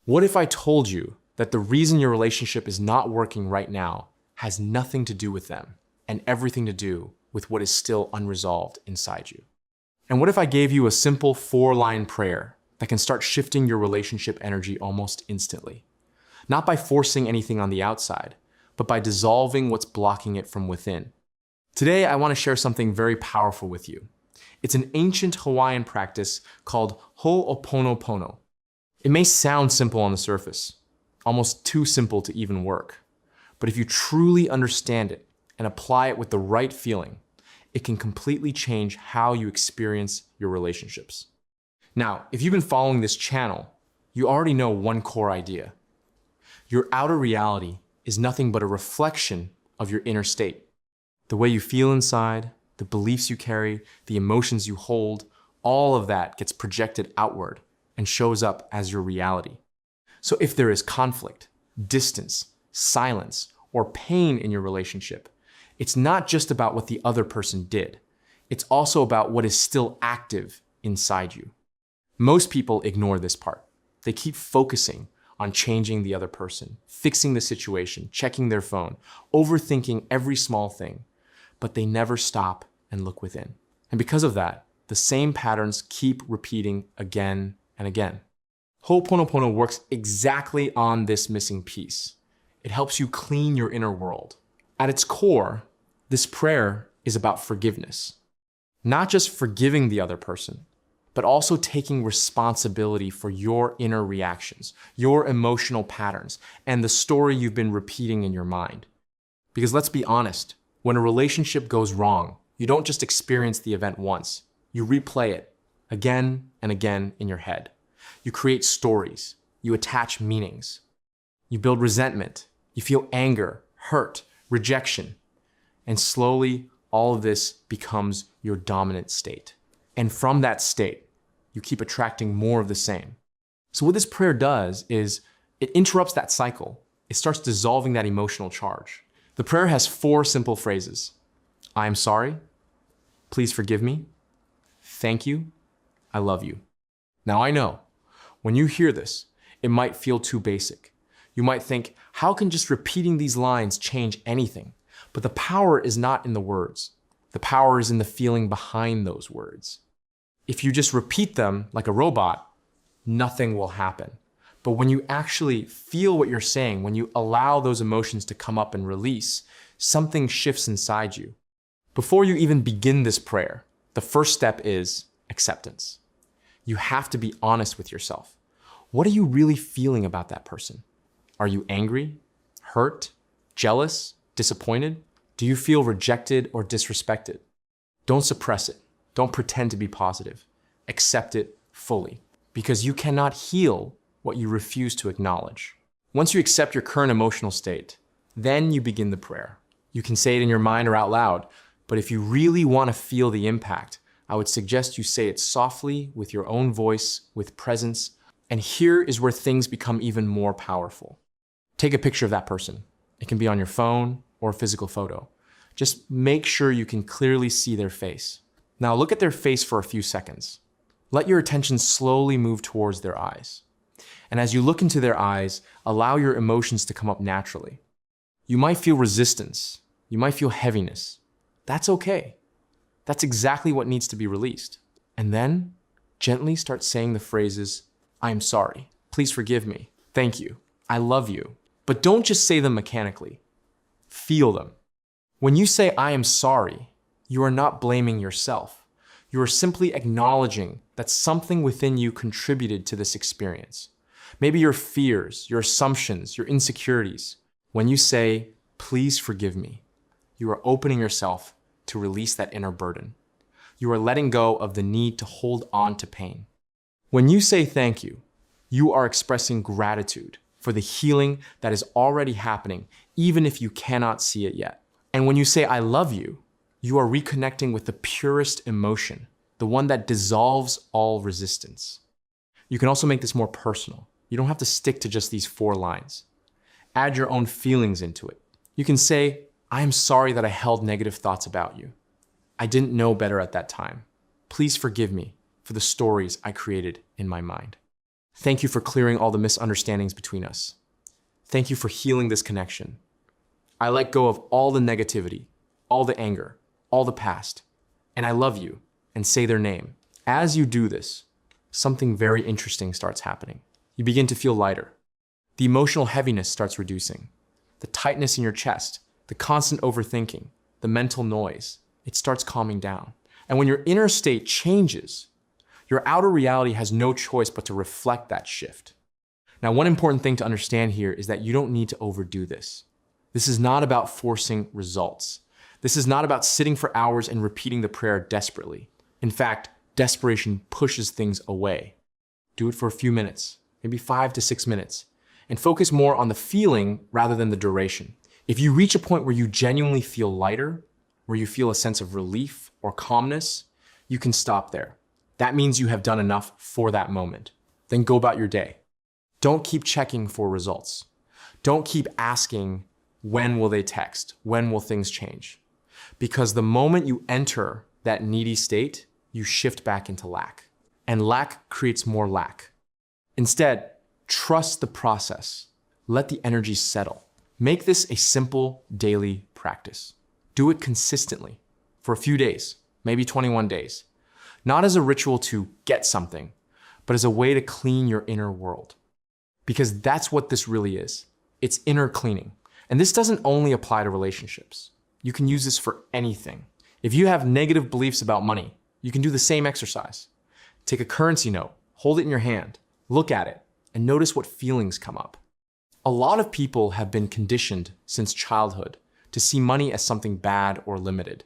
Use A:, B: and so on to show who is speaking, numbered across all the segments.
A: What if I told you that the reason your relationship is not working right now has nothing to do with them and everything to do with what is still unresolved inside you? And what if I gave you a simple 4-line prayer that can start shifting your relationship energy almost instantly? Not by forcing anything on the outside, but by dissolving what's blocking it from within. Today, I want to share something very powerful with you. It's an ancient Hawaiian practice called ho'oponopono. It may sound simple on the surface, almost too simple to even work. But if you truly understand it and apply it with the right feeling, it can completely change how you experience your relationships. Now, if you've been following this channel, you already know one core idea. Your outer reality is nothing but a reflection of your inner state. The way you feel inside, the beliefs you carry, the emotions you hold, all of that gets projected outward and shows up as your reality. So if there is conflict, distance, silence, or pain in your relationship, it's not just about what the other person did. It's also about what is still active inside you. Most people ignore this part. They keep focusing on changing the other person, fixing the situation, checking their phone, overthinking every small thing, but they never stop and look within. And because of that, the same patterns keep repeating again and again. Ho'oponopono works exactly on this missing piece. It helps you clean your inner world. At its core, this prayer is about forgiveness. Not just forgiving the other person, but also taking responsibility for your inner reactions, your emotional patterns, and the story you've been repeating in your mind. Because let's be honest, when a relationship goes wrong, you don't just experience the event once. You replay it again and again in your head. You create stories. You attach meanings. You build resentment. You feel anger, hurt, rejection. And slowly, all of this becomes your dominant state. And from that state, you keep attracting more of the same. So what this prayer does is it interrupts that cycle. It starts dissolving that emotional charge. The prayer has 4 simple phrases. I am sorry. Please forgive me. Thank you. I love you. Now I know, when you hear this, it might feel too basic. You might think, how can just repeating these lines change anything? But the power is not in the words. The power is in the feeling behind those words. If you just repeat them like a robot, nothing will happen. But when you actually feel what you're saying, when you allow those emotions to come up and release, something shifts inside you. Before you even begin this prayer, the first step is acceptance. You have to be honest with yourself. What are you really feeling about that person? Are you angry, hurt, jealous, disappointed? Do you feel rejected or disrespected? Don't suppress it. Don't pretend to be positive. Accept it fully, because you cannot heal what you refuse to acknowledge. Once you accept your current emotional state, then you begin the prayer. You can say it in your mind or out loud, but if you really want to feel the impact, I would suggest you say it softly with your own voice, with presence. And here is where things become even more powerful. Take a picture of that person. It can be on your phone or a physical photo. Just make sure you can clearly see their face. Now look at their face for a few seconds. Let your attention slowly move towards their eyes. And as you look into their eyes, allow your emotions to come up naturally. You might feel resistance. You might feel heaviness. That's okay. That's exactly what needs to be released. And then gently start saying the phrases, I am sorry. Please forgive me. Thank you. I love you. But don't just say them mechanically. Feel them. When you say, I am sorry, you are not blaming yourself. You are simply acknowledging that something within you contributed to this experience. Maybe your fears, your assumptions, your insecurities. When you say, please forgive me, you are opening yourself to release that inner burden. You are letting go of the need to hold on to pain. When you say thank you, you are expressing gratitude for the healing that is already happening, even if you cannot see it yet. And when you say I love you, you are reconnecting with the purest emotion, the one that dissolves all resistance. You can also make this more personal. You don't have to stick to just these 4 lines. Add your own feelings into it. You can say, I am sorry that I held negative thoughts about you. I didn't know better at that time. Please forgive me for the stories I created in my mind. Thank you for clearing all the misunderstandings between us. Thank you for healing this connection. I let go of all the negativity, all the anger, all the past, and I love you, and say their name. As you do this, something very interesting starts happening. You begin to feel lighter. The emotional heaviness starts reducing. The tightness in your chest, the constant overthinking, the mental noise, it starts calming down. And when your inner state changes, your outer reality has no choice but to reflect that shift. Now, one important thing to understand here is that you don't need to overdo this. This is not about forcing results. This is not about sitting for hours and repeating the prayer desperately. In fact, desperation pushes things away. Do it for a few minutes, maybe 5 to 6 minutes, and focus more on the feeling rather than the duration. If you reach a point where you genuinely feel lighter, where you feel a sense of relief or calmness, you can stop there. That means you have done enough for that moment. Then go about your day. Don't keep checking for results. Don't keep asking, when will they text? When will things change? Because the moment you enter that needy state, you shift back into lack. And lack creates more lack. Instead, trust the process. Let the energy settle. Make this a simple daily practice. Do it consistently for a few days, maybe 21 days. Not as a ritual to get something, but as a way to clean your inner world. Because that's what this really is. It's inner cleaning. And this doesn't only apply to relationships. You can use this for anything. If you have negative beliefs about money, you can do the same exercise. Take a currency note, hold it in your hand, look at it, and notice what feelings come up. A lot of people have been conditioned since childhood to see money as something bad or limited.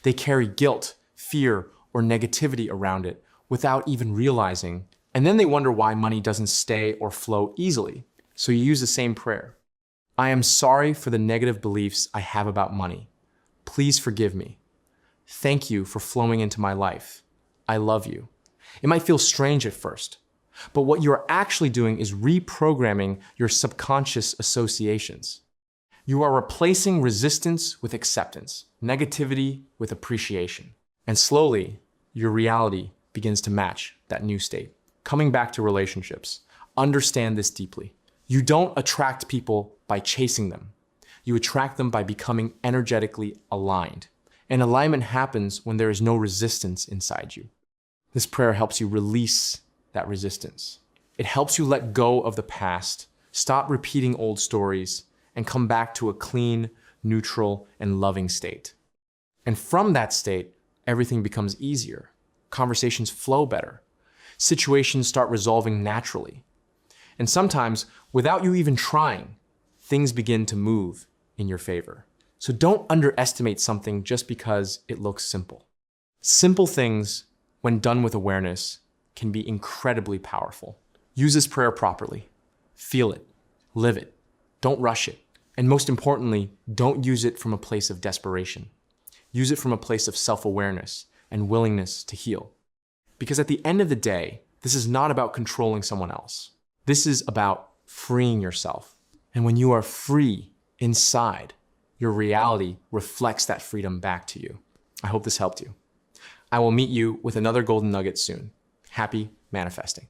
A: They carry guilt, fear, or negativity around it without even realizing, and then they wonder why money doesn't stay or flow easily. So you use the same prayer. I am sorry for the negative beliefs I have about money. Please forgive me. Thank you for flowing into my life. I love you. It might feel strange at first, but what you're actually doing is reprogramming your subconscious associations. You are replacing resistance with acceptance, negativity with appreciation. And slowly, your reality begins to match that new state. Coming back to relationships, understand this deeply. You don't attract people by chasing them. You attract them by becoming energetically aligned. And alignment happens when there is no resistance inside you. This prayer helps you release that resistance. It helps you let go of the past, stop repeating old stories, and come back to a clean, neutral, and loving state. And from that state, everything becomes easier. Conversations flow better. Situations start resolving naturally. And sometimes, without you even trying, things begin to move in your favor. So don't underestimate something just because it looks simple. Simple things, when done with awareness, can be incredibly powerful. Use this prayer properly. Feel it. Live it. Don't rush it. And most importantly, don't use it from a place of desperation. Use it from a place of self-awareness and willingness to heal. Because at the end of the day, this is not about controlling someone else. This is about freeing yourself. And when you are free inside, your reality reflects that freedom back to you. I hope this helped you. I will meet you with another golden nugget soon. Happy manifesting.